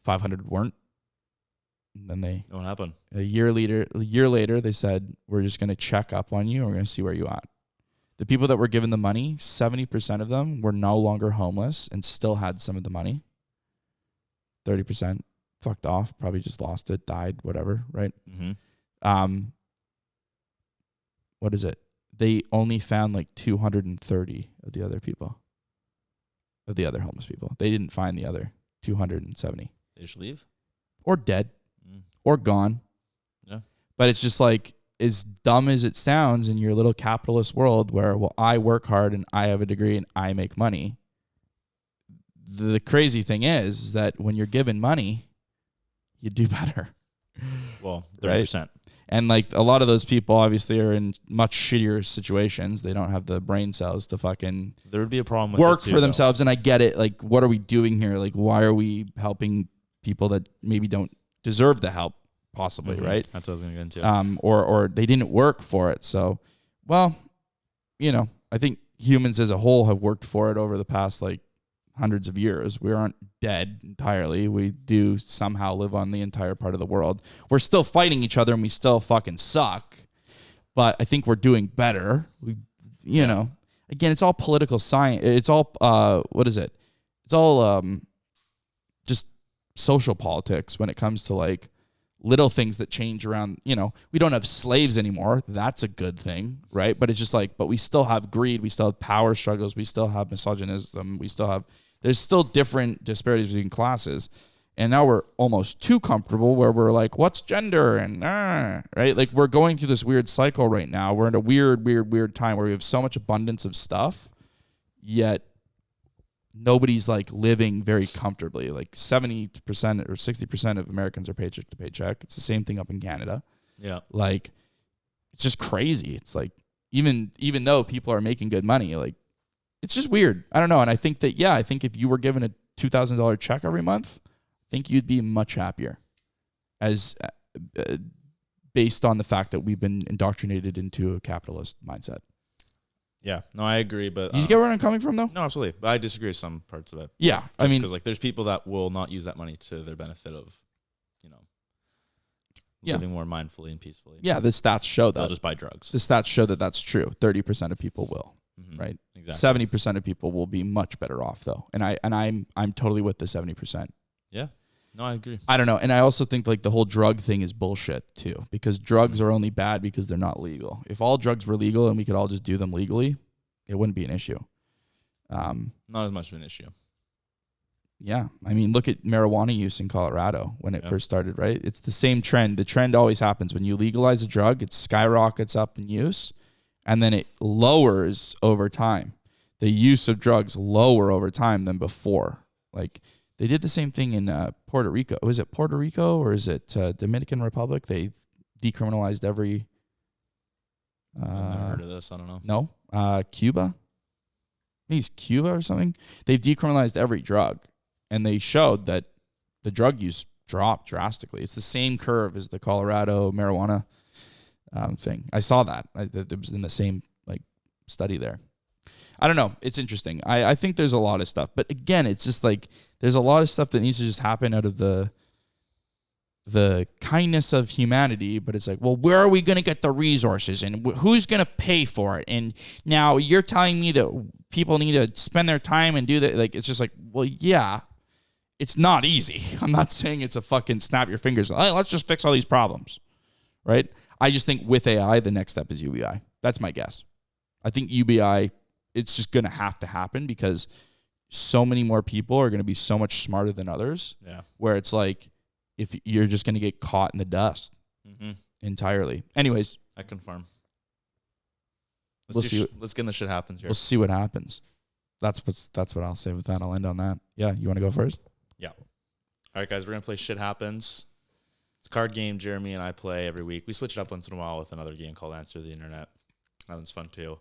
A: 500 weren't. And then
B: what happened?
A: A year later, they said, we're just going to check up on you and we're going to see where you at. The people that were given the money, 70% of them were no longer homeless and still had some of the money. 30% fucked off, probably just lost it, died, whatever, right?
B: Mm-hmm.
A: What is it? They only found like 230 of the other people, of the other homeless people. They didn't find the other 270.
B: They just leave?
A: Or dead. Or gone.
B: Yeah.
A: But it's just like, as dumb as it sounds in your little capitalist world where, well, I work hard and I have a degree and I make money. The crazy thing is that when you're given money, you do better.
B: Well, 30%.
A: Right? And like a lot of those people obviously are in much shittier situations. They don't have the brain cells to fucking
B: there would be a problem with
A: work
B: it too,
A: for themselves. And I get it. Like, what are we doing here? Like, why are we helping people that maybe don't deserve the help? Possibly, right?
B: That's what I was going to get into.
A: Or they didn't work for it. So, well, you know, I think humans as a whole have worked for it over the past like hundreds of years. We aren't dead entirely. We do somehow live on the entire part of the world. We're still fighting each other and we still fucking suck. But I think we're doing better. You know, again, it's all political science. It's all, what is it? It's all just social politics when it comes to like little things that change around. You know, we don't have slaves anymore. That's a good thing, right? But it's just like, but we still have greed. We still have power struggles. We still have misogynism. We still have, there's still different disparities between classes. And now we're almost too comfortable where we're like, what's gender? And, right? Like we're going through this weird cycle right now. We're in a weird time where we have so much abundance of stuff, yet nobody's like living very comfortably. Like 70% or 60% of Americans are paycheck to paycheck. It's the same thing up in Canada.
B: Yeah.
A: Like it's just crazy. It's like even though people are making good money, like it's just weird. I don't know. And I think that, I think if you were given a $2,000 check every month, I think you'd be much happier as based on the fact that we've been indoctrinated into a capitalist mindset.
B: Yeah, no, I agree, but
A: you get where I'm coming from, though.
B: No, absolutely, but I disagree with some parts of it.
A: Yeah,
B: I mean, because like there's people that will not use that money to their benefit of, you know, living more mindfully and peacefully.
A: Yeah, the stats show that.
B: They'll just buy drugs.
A: The stats show that that's true. 30% of people will, right?
B: Exactly.
A: 70% of people will be much better off, though, and I'm totally with the 70%.
B: Yeah. No, I agree.
A: I don't know. And I also think like the whole drug thing is bullshit too, because drugs are only bad because they're not legal. If all drugs were legal and we could all just do them legally, it wouldn't be an issue.
B: Not as much of an issue.
A: Yeah. I mean, look at marijuana use in Colorado when it first started, right? It's the same trend. The trend always happens when you legalize a drug, it skyrockets up in use and then it lowers over time. The use of drugs lower over time than before. Like, they did the same thing in Puerto Rico. Was it Puerto Rico or is it Dominican Republic? They decriminalized every...
B: I've never heard of this. I don't know.
A: No? Cuba? I think it's Cuba or something. They've decriminalized every drug. And they showed that the drug use dropped drastically. It's the same curve as the Colorado marijuana thing. I saw that. It was in the same like study there. I don't know. It's interesting. I think there's a lot of stuff. But again, it's just like there's a lot of stuff that needs to just happen out of the kindness of humanity, but it's like, well, where are we going to get the resources and who's going to pay for it? And now you're telling me that people need to spend their time and do that. Like, it's just like, well, yeah, it's not easy. I'm not saying it's a fucking snap your fingers. Hey, let's just fix all these problems, right? I just think with AI, the next step is UBI. That's my guess. I think UBI, it's just going to have to happen because so many more people are going to be so much smarter than others.
B: Yeah.
A: Where it's like, if you're just going to get caught in the dust entirely. Anyways.
B: I confirm.
A: Let's
B: get in the shit happens here.
A: We'll see what happens. That's what I'll say with that. I'll end on that. Yeah. You want to go first?
B: Yeah. All right, guys. We're going to play Shit Happens. It's a card game Jeremy and I play every week. We switch it up once in a while with another game called Answer the Internet. That one's fun too.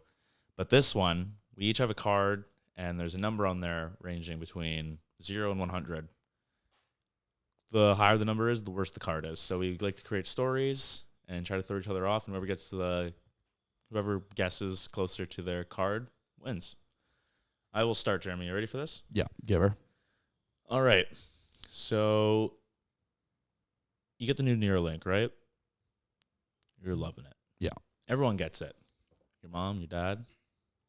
B: But this one, we each have a card, and there's a number on there ranging between 0 and 100. The higher the number is, the worse the card is. So we like to create stories and try to throw each other off, and whoever guesses closer to their card wins. I will start, Jeremy. You ready for this?
A: Yeah, give her.
B: All right. So you get the new Neuralink, right? You're loving it.
A: Yeah.
B: Everyone gets it. Your mom, your dad,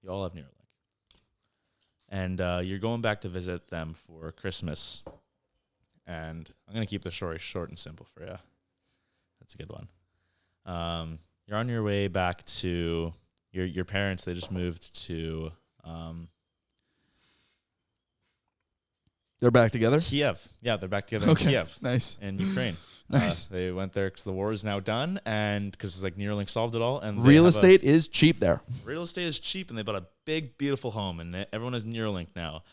B: you all have Neuralink. And you're going back to visit them for Christmas. And I'm going to keep the story short and simple for you. That's a good one. You're on your way back to your parents. They just moved to
A: they're back together?
B: Kiev. Yeah, they're back together in Kiev.
A: Nice.
B: In Ukraine.
A: Nice.
B: They went there because the war is now done, and because like Neuralink solved it all. And
A: real estate is cheap there.
B: Real estate is cheap, and they bought a big, beautiful home, and everyone has Neuralink now.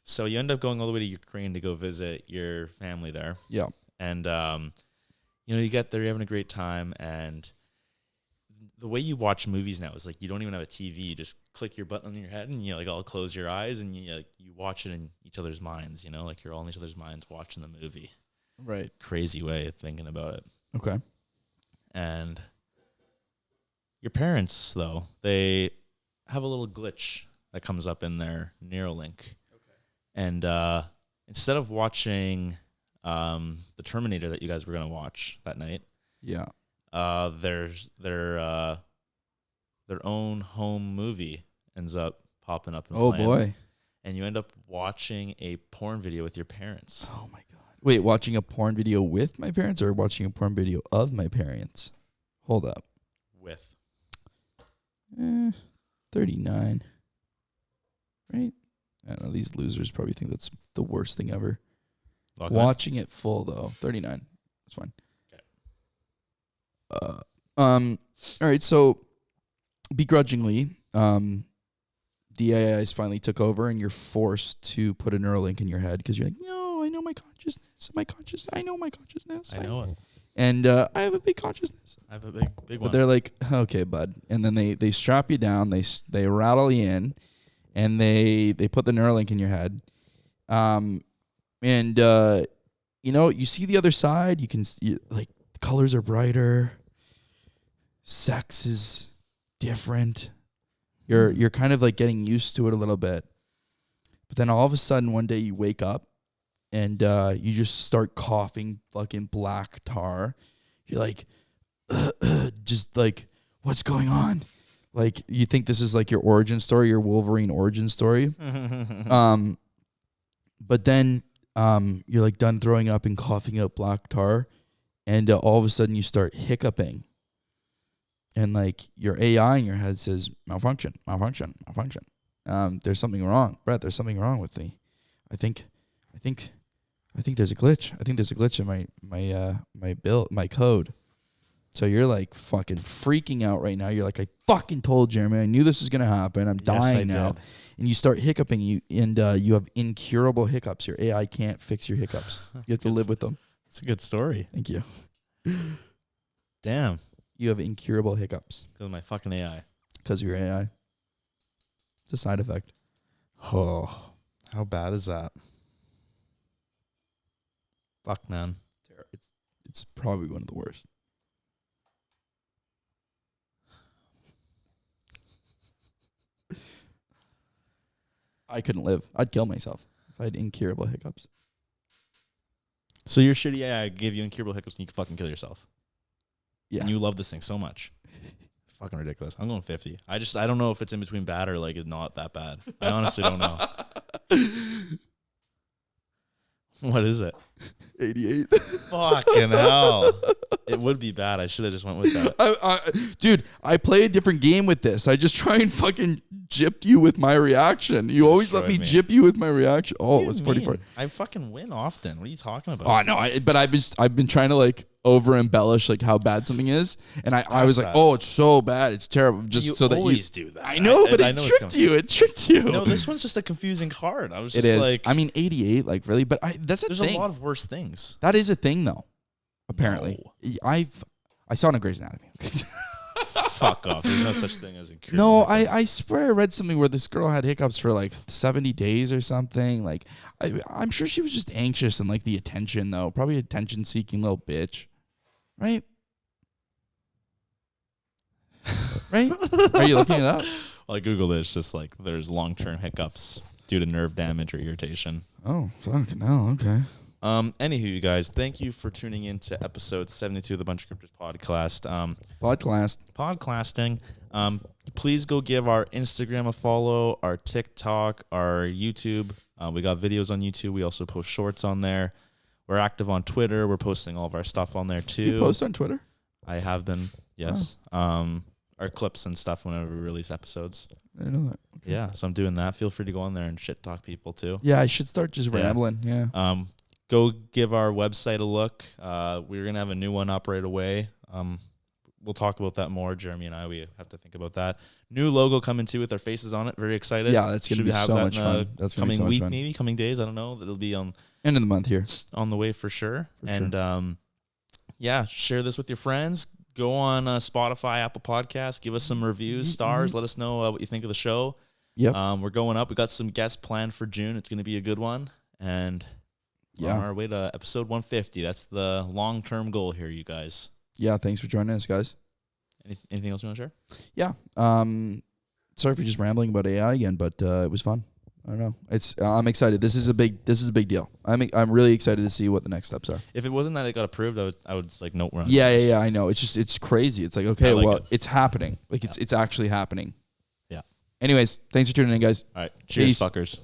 B: So you end up going all the way to Ukraine to go visit your family there.
A: Yeah.
B: And, you get there, you're having a great time. And the way you watch movies now is like you don't even have a TV. You just click your button on your head and you like all close your eyes and you watch it in each other's minds, like you're all in each other's minds watching the movie.
A: Right.
B: Crazy way of thinking about it.
A: Okay. And
B: your parents, though, they have a little glitch that comes up in their Neuralink. And instead of watching the Terminator that you guys were going to watch that night, there's their own home movie ends up popping up. And playing,
A: boy.
B: And you end up watching a porn video with your parents.
A: Oh, my God. Wait, watching a porn video with my parents or watching a porn video of my parents? Hold up.
B: With.
A: 39. Right? I don't know, these losers probably think that's the worst thing ever. Watching it full, though. 39. That's fine. Okay. All right, so begrudgingly, the AIs finally took over, and you're forced to put a Neuralink in your head because you're like, no, I know my consciousness. I know my consciousness.
B: I know it.
A: And I have a big consciousness.
B: I have a big one.
A: But they're like, okay, bud. And then they strap you down. They rattle you in. And they put the Neuralink in your head. You see the other side. The colors are brighter. Sex is different. You're kind of like getting used to it a little bit. But then all of a sudden one day you wake up and you just start coughing fucking black tar. You're like, just like, what's going on? Like, you think this is like your origin story, your Wolverine origin story. But then you're like done throwing up and coughing out black tar. And all of a sudden you start hiccuping. And like your AI in your head says, malfunction. There's something wrong. Brett, there's something wrong with me. I think there's a glitch. I think there's a glitch in my code. So you're like fucking freaking out right now. You're like, I fucking told Jeremy. I knew this was gonna happen. I'm dying now. Did. And you start hiccuping. You have incurable hiccups. Your AI can't fix your hiccups. You have to live with them.
B: It's a good story.
A: Thank you.
B: Damn.
A: You have incurable hiccups.
B: Because of my fucking AI.
A: Because of your AI. It's a side effect.
B: Oh, how bad is that? Fuck, man.
A: It's probably one of the worst. I couldn't live. I'd kill myself if I had incurable hiccups.
B: So your shitty AI gave you incurable hiccups and you can fucking kill yourself.
A: Yeah.
B: And you love this thing so much. Fucking ridiculous. I'm going 50. I don't know if it's in between bad or like it's not that bad. I honestly don't know. What is it?
A: 88.
B: Fucking hell. It would be bad. I should have just went with that.
A: Dude, I play a different game with this. I just try and fucking gyp you with my reaction. You always let me gyp you with my reaction. Oh, it was 44.
B: I fucking win often. What are you talking about?
A: Oh, no. But I've been trying to like over embellish like how bad something is. And I was like, oh, it's so bad. It's terrible. Just
B: you
A: so that
B: always do that.
A: I know, but it tricked you. It tricked you.
B: No, this one's just a confusing card. I was just like,
A: I mean, 88, like really, but that's a
B: there's
A: thing.
B: a lot of worse things.
A: That is a thing though. Apparently.
B: No.
A: I saw it in Grey's Anatomy.
B: Fuck off. There's no such thing as incurable
A: No,
B: hiccups.
A: I swear I read something where this girl had hiccups for like 70 days or something. Like, I'm sure she was just anxious and like the attention though. Probably attention-seeking little bitch. Right? Right? Are you looking it up?
B: Well, I Googled it. It's just like there's long-term hiccups due to nerve damage or irritation.
A: Oh, fuck. No, okay.
B: Anywho, you guys, thank you for tuning in to episode 72 of the Bunch of Grifters podcast. Podcasting. Please go give our Instagram a follow, our TikTok, our YouTube. We got videos on YouTube. We also post shorts on there. We're active on Twitter. We're posting all of our stuff on there too.
A: You post on Twitter?
B: I have been, yes.
A: Oh.
B: Our clips and stuff whenever we release episodes.
A: I didn't know that. Okay.
B: Yeah, so I'm doing that. Feel free to go on there and shit talk people too.
A: Yeah, I should start just rambling. Yeah.
B: Go give our website a look. We're going to have a new one up right away. We'll talk about that more. Jeremy and I, we have to think about that. New logo coming too with our faces on it. Very excited.
A: Yeah, that's going to be so much fun. That's going to be so much fun.
B: Maybe coming days. I don't know. It'll be on
A: end of the month here.
B: On the way for sure. Yeah, share this with your friends. Go on Spotify, Apple Podcasts. Give us some reviews, stars. Let us know what you think of the show.
A: Yep.
B: We're going up. We got some guests planned for June. It's going to be a good one. And we're on our way to episode 150. That's the long-term goal here, you guys.
A: Yeah, thanks for joining us, guys.
B: Anything else you want to share?
A: Yeah. Sorry for just rambling about AI again, but it was fun. I don't know. I'm excited. This is a big deal. I'm really excited to see what the next steps are.
B: If it wasn't that it got approved, I would like note run.
A: Yeah. I know. It's crazy. It's like, okay, it's happening. Like it's actually happening.
B: Yeah.
A: Anyways, thanks for tuning in, guys.
B: All right. Cheers,
A: Peace.
B: fuckers.